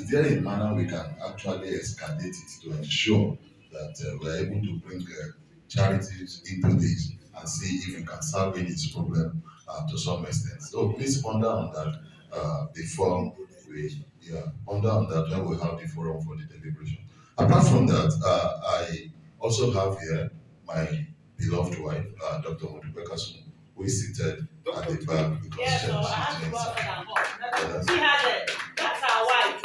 is there a manner we can actually escalate it to ensure that we're able to bring charities into this and see if we can salvage this problem to some extent? So please ponder on that before we ponder on that when we have the forum for the deliberation. Apart from that, I also have here my beloved wife, Dr. Mudubekasun, who is seated at the back because yes, so I have to go for that. She had it. That's our wife.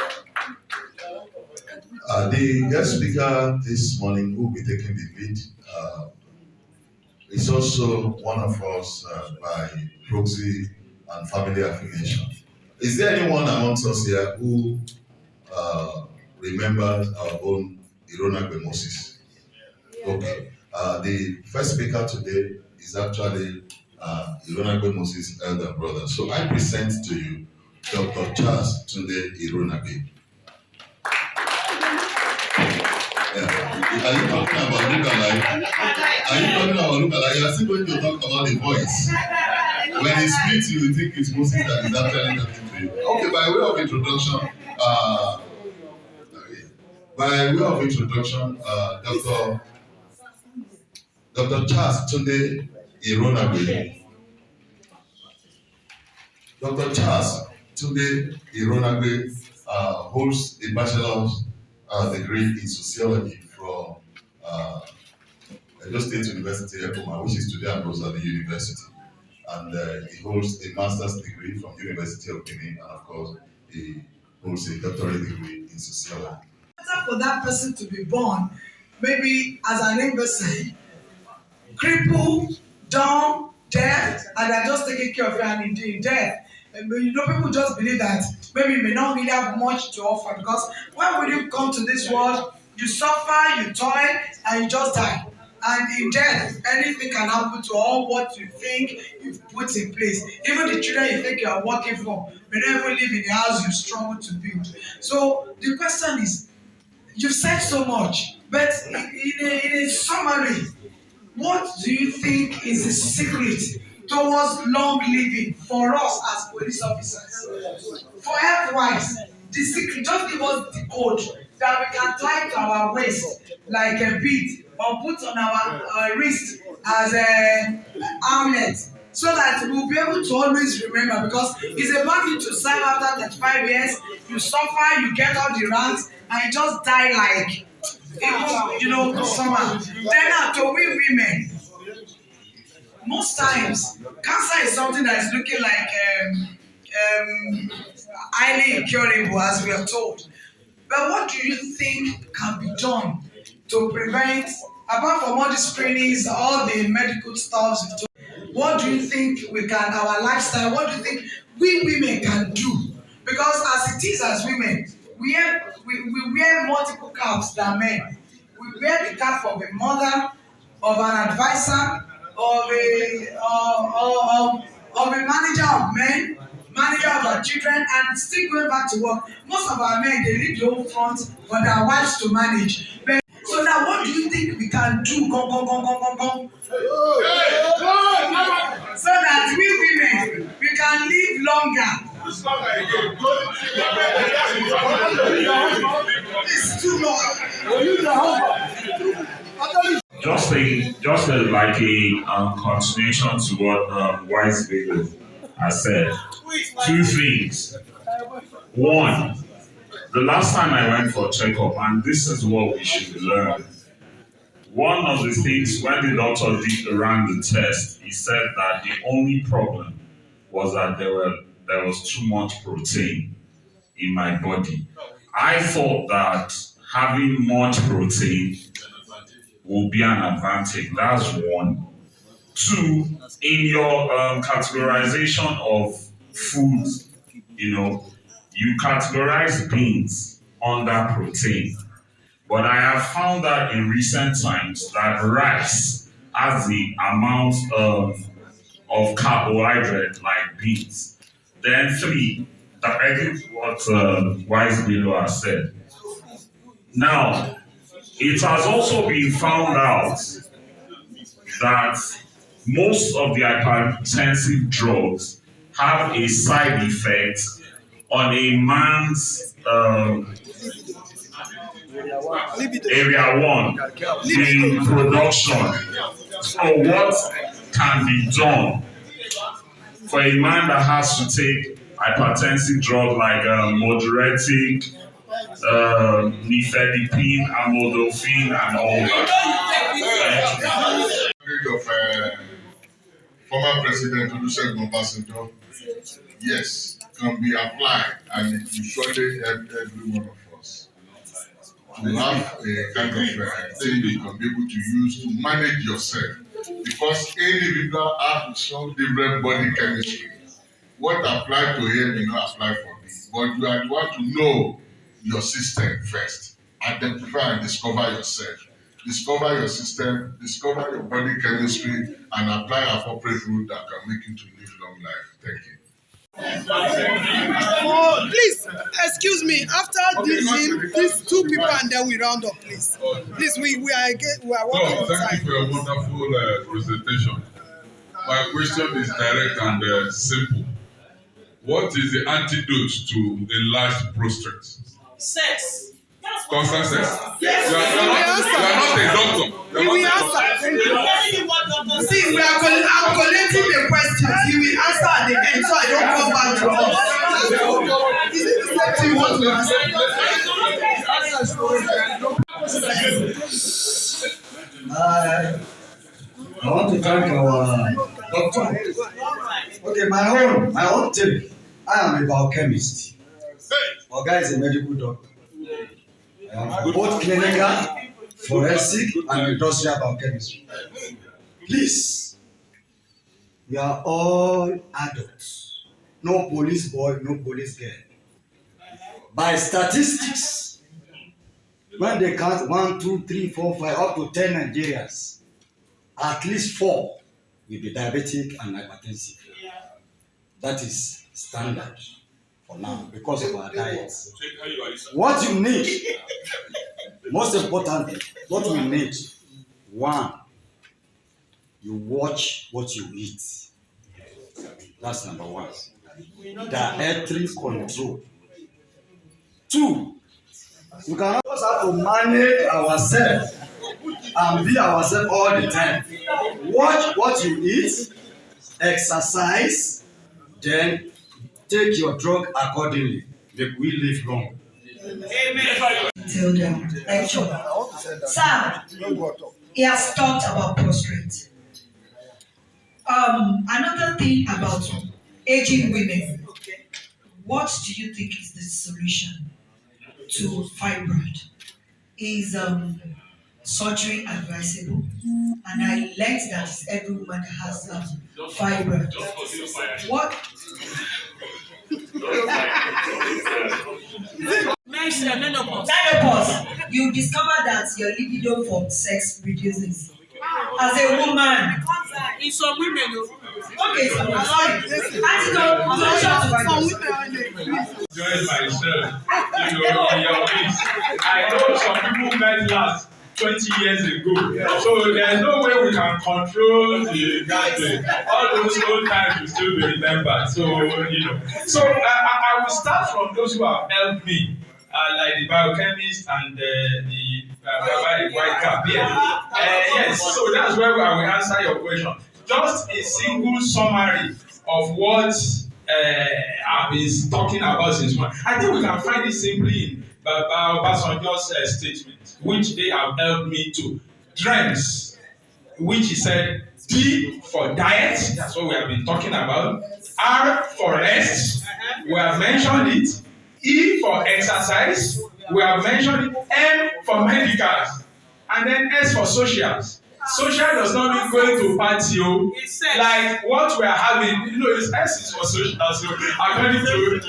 The guest speaker this morning who will be taking the lead is also one of us by proxy and family affiliation. Is there anyone amongst us here who remembers our own Ironagbe Moses? Okay. The first speaker today is actually Ironagbe Moses' elder brother. So I present to you Dr. Charles Tunde Ironagbe. Are you talking about lookalike? Are you talking about lookalike? You are still going to talk about the voice. When he speaks, you will think it's Moses that is actually talking to you. Okay, by way of introduction, Dr. Charles Tunde Ironagbe. Dr. Charles Tunde Ironagbe holds a bachelor's degree in sociology from Edo State University, Ekoma, which is today Ambrosali University. And he holds a master's degree from University of Benin, and of course, he holds a doctorate degree in sociology. For that person to be born, maybe as an imbecile, crippled, dumb, deaf, and they're just taking care of you and indeed deaf. And people just believe that maybe you may not really have much to offer because when you come to this world, you suffer, you toil, and you just die. And in death, anything can happen to all what you think you've put in place. Even the children you think you are working for may not even live in the house you struggle to build. So the question is, you've said so much, but in a summary, what do you think is the secret towards long living for us as police officers? For health-wise, the secret, just give us the code that we can tie to our waist like a bead or put on our wrist as an amulet so that we'll be able to always remember, because it's about you to serve after 35 years, you suffer, you get all the ranks, and you just die like, summer. Then now, to we women, most times, cancer is something that is looking like highly incurable, as we are told. But what do you think can be done to prevent, apart from all the screenings, all the medical stuff? What do you think we can, our lifestyle, what do you think we women can do? Because as it is as women, we wear multiple caps than men. We wear the cap of a mother, of an advisor, of a manager of men, manager of our children, and still going back to work. Most of our men, they leave the home front for their wives to manage. So now what do you think we can do? So that we women, we can live longer. It's too long. Just like a continuation to what Wise Bailey has said. Two things. One, the last time I went for a checkup, and this is what we should learn. One of the things when the doctor ran the test, he said that the only problem was that there was too much protein in my body. I thought that having much protein will be an advantage. That's one. Two, in your categorization of foods, you categorize beans under protein. But I have found that in recent times that rice has the amount of carbohydrate like beans. Then three, directly what Wise Bilo has said. Now, it has also been found out that most of the hypertensive drugs have a side effect on a man's Area 1, the production. So what can be done for a man that has to take hypertensive drugs like moderatic, nifedipine, amlodipine, and all that? Of former President Olusegun Obasanjo, yes, can be applied, and it will surely help every one of us to have a kind of thing you can be able to use to manage yourself, because individual have its own different body chemistry. What applied to him may not apply for me, but you are the one to know your system first. Identify and discover yourself. Discover your system, discover your body chemistry, and apply appropriate route that can make you to live long life. Thank you. Oh, please, excuse me. After these two people, and then we round up, please. Please, we are working on time. Thank you for your wonderful presentation. My question is direct and simple. What is the antidote to enlarged prostate? Sex. Constant sex? Yes. You are not a doctor. We will answer. See, I'm collecting the questions. He will answer at the end, so I don't come back to us. Is it the same thing you want to answer? I want to thank our doctor. Okay, my own take. I am a biochemist. Our guy is a medical doctor. Both clinical, forensic, and industrial biochemistry. Please, we are all adults. No police boy, no police girl. By statistics, when they count 1, 2, 3, 4, 5, up to 10 Nigerians, at least 4 will be diabetic and hypertensive. That is standard for now because of our diets. What you need, most importantly, what we need, 1, you watch what you eat. That's number 1. Dietary control. 2, you cannot just have to manage ourselves and be ourselves all the time. Watch what you eat, exercise, then take your drug accordingly. Make we live long. Amen. Till the lecture. Sir, he has talked about prostrate. Another thing about aging women. What do you think is the solution to fibroid? Is surgery advisable? And I learned that every woman has fibroid. What? Menopause. You discover that your libido for sex reduces. As a woman, In some women, okay, so I'm sorry. Join myself, in your midst. I know some people might last 20 years ago, so there's no way we can control the gathering. All those old times will still be remembered. So So I will start from those who have helped me, like the biochemist and the white cap. Yes. So that's where I will answer your question. Just a single summary of what I've been talking about since morning. I think we can find it simply in Obasanjo's statement, which they have helped me to. DREAMS, which he said, D for diet, that's what we have been talking about. R for rest, we have mentioned it. E for exercise, we have mentioned it. M for medicals, and then S for socials. Social does not mean going to party, like what we are having. S is for social. So according to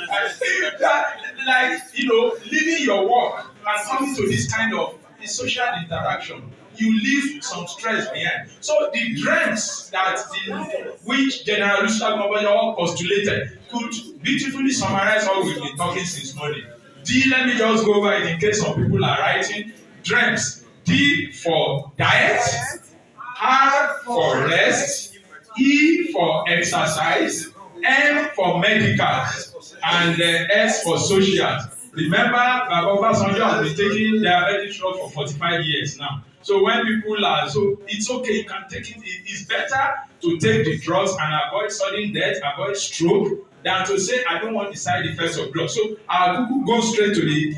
that, leaving your work and coming to this kind of social interaction, you leave some stress behind. So the dreams which General Olusegun postulated could beautifully summarize what we've been talking since morning. D, let me just go over it in case some people are writing. Dreams. D for diet. R for rest, E for exercise, M for medical, and S for social. Remember, Baba Obasanjo has been taking diabetic drug for 45 years now. So when people are, so it's okay, you can take it. It's better to take the drugs and avoid sudden death, avoid stroke, than to say, I don't want the side effects of drugs. So I'll go straight to the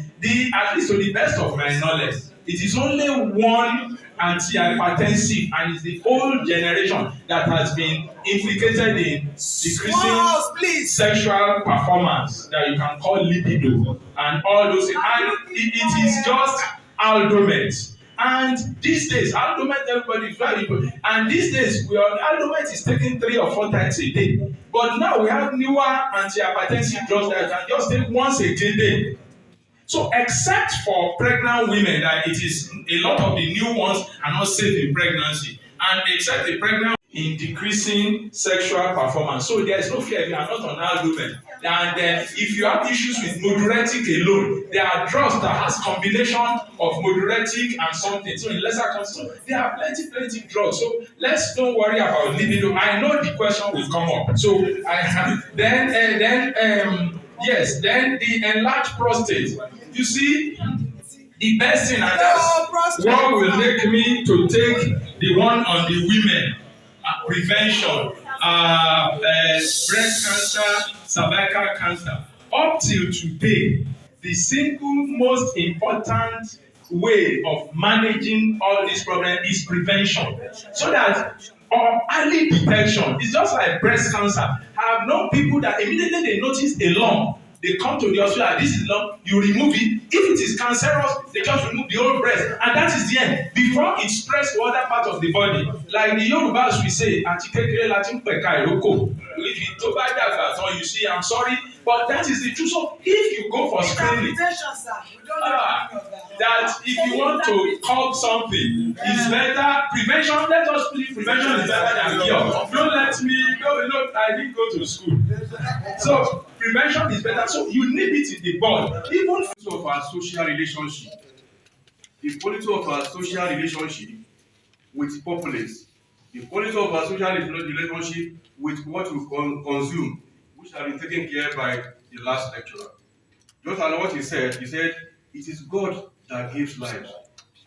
at least to the best of my knowledge. It is only one antihypertensive, and it's the old generation that has been implicated in decreasing sexual performance that you can call libido and all those things. And it is just Aldomet. And these days, Aldomet, everybody is very good. And these days, Aldomet is taken 3 or 4 times a day. But now we have newer antihypertensive drugs that you can just take once a day. So except for pregnant women, that it is a lot of the new ones are not safe in pregnancy, and except the pregnant in decreasing sexual performance. So there is no fear if you are not on Aldomet. And if you have issues with moduretic alone, there are drugs that has combination of moduretic and something. So in lesser concentration, there are plenty drugs. So let's don't worry about libido. I know the question will come up. So I have yes, then the enlarged prostate. You see, the best thing, and that's what will make me to take the one on the women, prevention, breast cancer, cervical cancer. Up till today, the single most important way of managing all these problems is prevention. So that early detection is just like breast cancer. I have known people that immediately they notice a lump, they come to the hospital, this is lump, you remove it. If it is cancerous, they just remove the whole breast, and that is the end. Before it spreads to other parts of the body, like the Yorubas we say, "Àti kékeré la ti ń pẹ̀ka ìrókò." If you tó bá dàgbà tán, you see, I'm sorry, but that is the truth. So if you go for screening, that if you want to curb something, it's better prevention. Let us believe prevention is better than cure. Don't let me no, I didn't go to school. So prevention is better. So you need it in the body. Even of our social relationship, the quality of our social relationship with populace, the quality of our social relationship with what we consume, which have been taken care by the last lecturer. Just as what he said, it is God that gives life,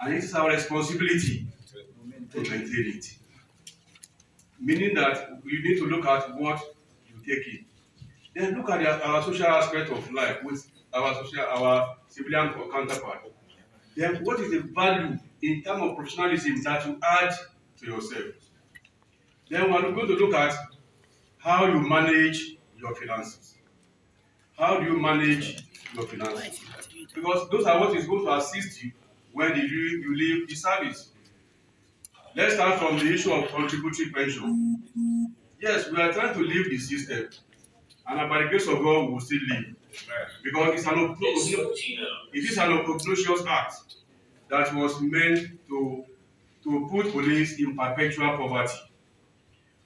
and it is our responsibility to maintain it. Meaning that we need to look at what you take in. Then look at our social aspect of life with our civilian counterpart. Then what is the value in terms of professionalism that you add to yourself? Then we're going to look at how you manage your finances. How do you manage your finances? Because those are what is going to assist you when you leave the service. Let's start from the issue of contributory pension. Yes, we are trying to leave the system, and by the grace of God, we will still live. Because it is an obnoxious act that was meant to put police in perpetual poverty.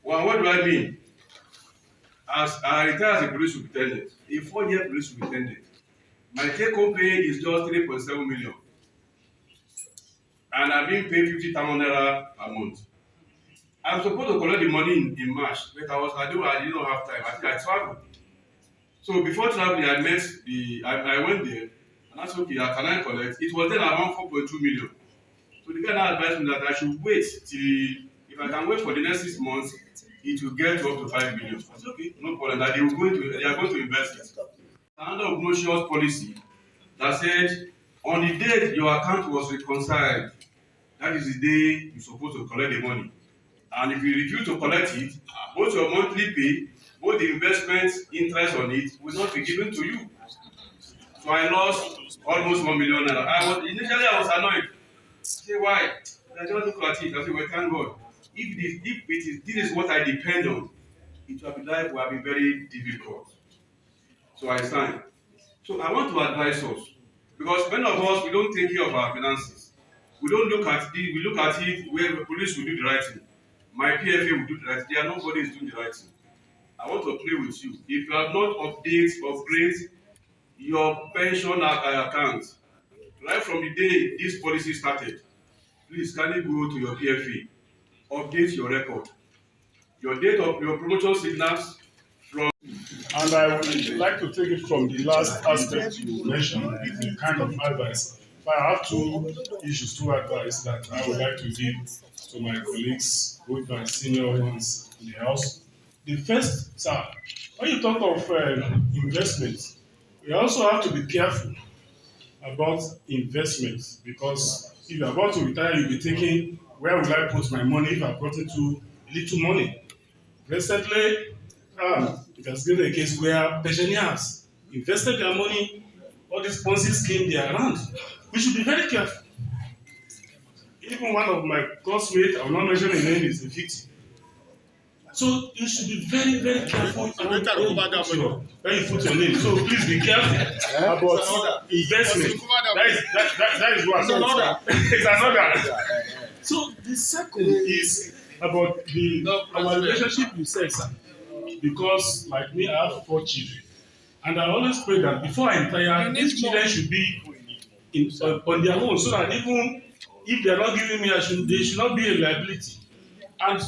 Well, what do I mean? As I retire as a police superintendent, a 4-year police superintendent, my take-home pay is just 3.7 million. And I'm being paid 50,000 naira a month. I'm supposed to collect the money in March, but I did not have time. I think I traveled. So before traveling, I went there, and I said, okay, can I collect? It was then around 4.2 million. So the guy now advised me that I should wait till, if I can wait for the next 6 months, it will get to up to 5 million. I said, okay, no problem, that they are going to invest it. Another obnoxious policy that said, on the day your account was reconciled, that is the day you're supposed to collect the money. And if you refuse to collect it, both your monthly pay, both the investment interest on it will not be given to you. So I lost almost 1 million naira. Initially I was annoyed. I said, why? I just look at it. I said, well, thank God. If this is what I depend on, life will be very difficult. So I signed. So I want to advise us, because many of us, we don't take care of our finances. We don't look at it. We look at it where the police will do the right thing. My PFA will do the right thing. Nobody is doing the right thing. I want to play with you. If you have not upgrade your pension account, right from the day this policy started, please kindly go to your PFA, update your record, your date of your promotion signals from And I would like to take it from the last aspect you mentioned, the kind of advice. If I have two advice that I would like to give to my colleagues, both my senior ones in the house. The first, sir, when you talk of investments, we also have to be careful about investments because if you're about to retire, you'll be thinking, where will I put my money if I brought into little money? Recently, it has been a case where pensioners invested their money, all these Ponzi schemes they are around. We should be very careful. Even one of my classmates, I will not mention his name, is a victim. So you should be very, very careful when you put your name. So please be careful about investment. That is one. It's another. So the second is about our relationship with sex. Because like me, I have 4 children. And I always pray that before I retire, these children should be on their own so that even if they are not giving me, they should not be a liability. And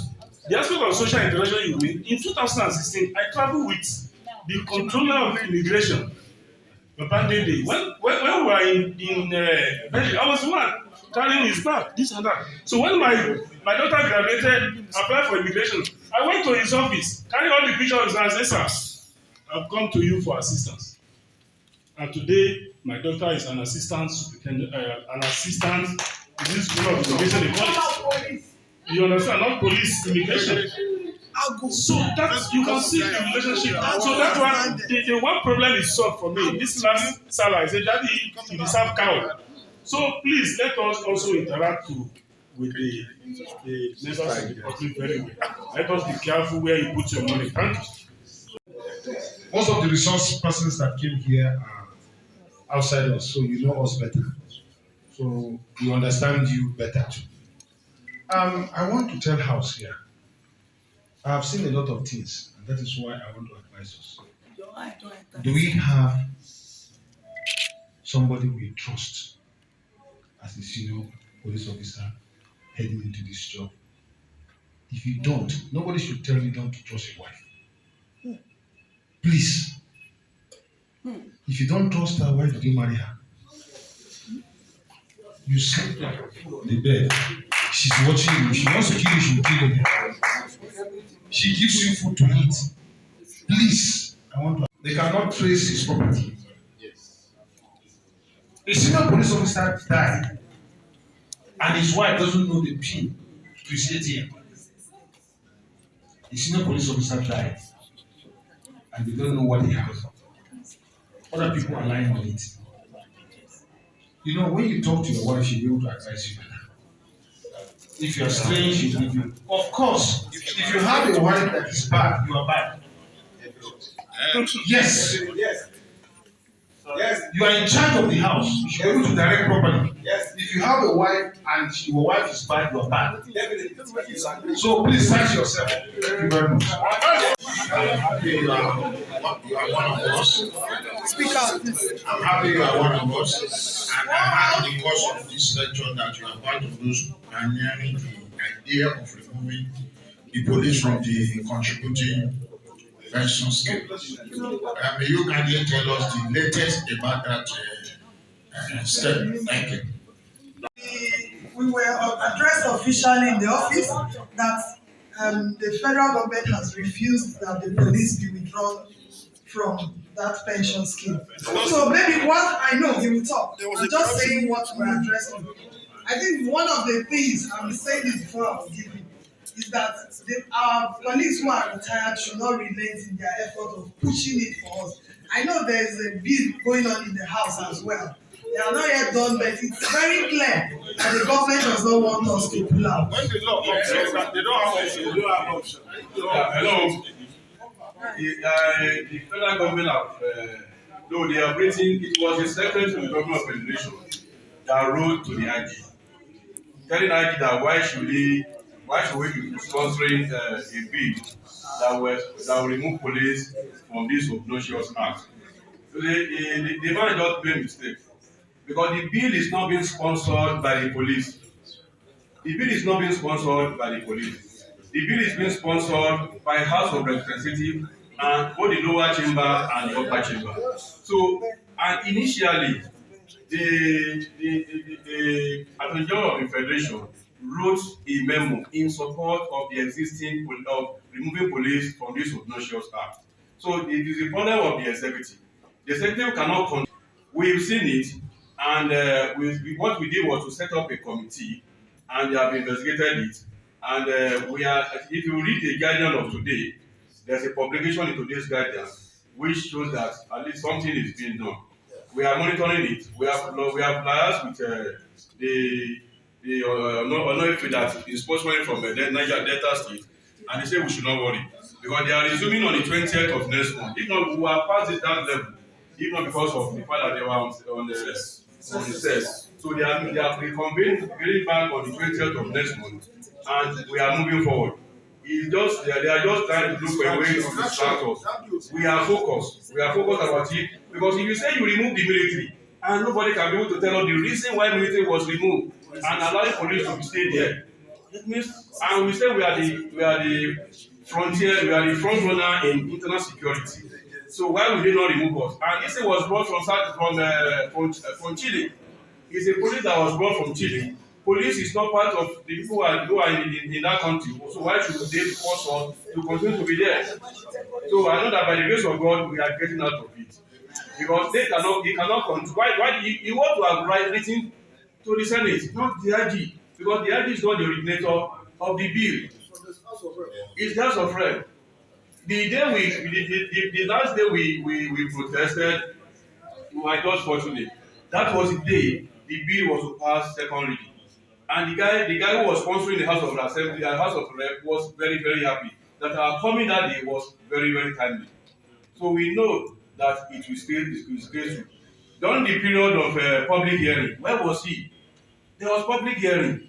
the aspect of social interaction you mean, in 2016, I traveled with the controller of immigration, Papa Dede. When we were in Belgium, I was the one carrying his bag, this and that. So when my daughter graduated, applied for immigration, I went to his office, carried all the pictures and said, sir, I've come to you for assistance. And today, my daughter is an assistant superintendent, in this school of immigration, they call it. You understand? Not police, immigration. So that you can see the relationship. So that one, the one problem is solved for me. This last Salah, I said, Daddy, you deserve cow. So please let us also interact with the members of the public very well. Let us be careful where you put your money. Thank you. Most of the resource persons that came here are outside us, so you know us better. So we understand you better too. I want to tell House here, I have seen a lot of things, and that is why I want to advise us. Do we have somebody we trust as a senior police officer heading into this job? If you don't, nobody should tell you not to trust your wife. Please. If you don't trust her, why did you marry her? You sleep on the bed. She's watching you. She wants to kill you, she will kill you. She gives you food to eat. Please, I want to. They cannot trace his property. A senior police officer died, and his wife doesn't know the PIN to his ATM. A senior police officer died, and they don't know what he has. Other people are lying on it. You know, when you talk to your wife, she'll be able to advise you better. If you're strange, she'll give you. Of course, if you have a wife that is bad, you are bad. Yes. You are in charge of the house. You should be able to direct properly. If you have a wife and your wife is bad, you are bad. So please search yourself. Thank you very much. I'm happy you are one of us. Speak out, please. I'm happy you are one of us. And I have in the course of this lecture that you are part of those pioneering the idea of removing the police from the contributing pension scheme. May you kindly tell us the latest about that step? Thank you. We were addressed officially in the office that the federal government has refused that the police be withdrawn from that pension scheme. So maybe what I know, he will talk. I'm just saying what we're addressing. I think one of the things, I'm saying this before I will give you, is that our colleagues who are retired should not relent in their effort of pushing it for us. I know there is a bill going on in the house as well. They are not yet done, but it's very clear that the government does not want us to pull out. When the law comes, they don't have option. They don't have option. Hello. The federal government have, though they are waiting, it was the secretary to the government of federation that wrote to the IG, telling IG that why should we be sponsoring a bill that will remove police from this obnoxious act. So the man just made a mistake. Because the bill is not being sponsored by the police. The bill is not being sponsored by the police. The bill is being sponsored by House of Representatives and both the lower chamber and the upper chamber. So, and initially, the Attorney General of the Federation wrote a memo in support of the existing of removing police from this obnoxious act. So it is the problem of the executive. The executive cannot control. We've seen it, and what we did was to set up a committee, and they have investigated it. And we are, if you read the Guardian of today, there's a publication in today's Guardian which shows that at least something is being done. We are monitoring it. We have liaised with the Honorable that is sponsoring from Niger Delta State, and they say we should not worry because they are resuming on the 20th of next month. If not, we are past that level. If not because of the fact that they were on the CES. So they are reconvened, getting back on the 20th of next month, and we are moving forward. It's just they are just trying to look for a way to distract us. We are focused. We are focused about it because if you say you remove the military and nobody can be able to tell us the reason why military was removed and allowing police to stay there, it means and we say we are the frontier, we are the front runner in internal security. So why would they not remove us? And this thing was brought from Chile. It's a police that was brought from Chile. Police is not part of the people who are in that country. So why should they force us to continue to be there? So I know that by the grace of God, we are getting out of it. Because he cannot control. Why he want to have written to the Senate, not the IG. Because the IG is not the originator of the bill. It's the House of Rep. The last day we protested, we were just fortunate. That was the day the bill was to pass second reading. And the guy who was sponsoring the House of Assembly, the House of Rep, was very, very happy that our coming that day was very, very timely. So we know that it will stay true. During the period of public hearing, where was he? There was public hearing.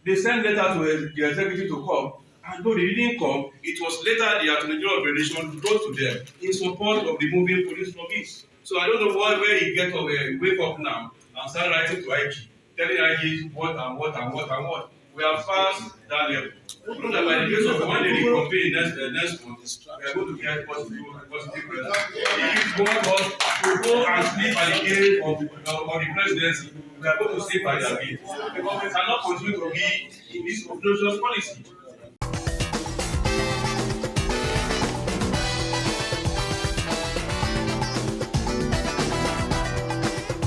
They sent letter to the executive to come, and though they didn't come, it was later the Attorney General of Federation wrote to them in support of removing police from it. So I don't know where he wake up now and start writing to IG, telling IG what and what and what and what. We have passed that level. We know that by the grace of God, when they reconvene next month, we are going to get positive result. If you want us to go and sleep at the gate of the presidency, we are going to sleep at their gate. Because we cannot continue to be in this obnoxious policy.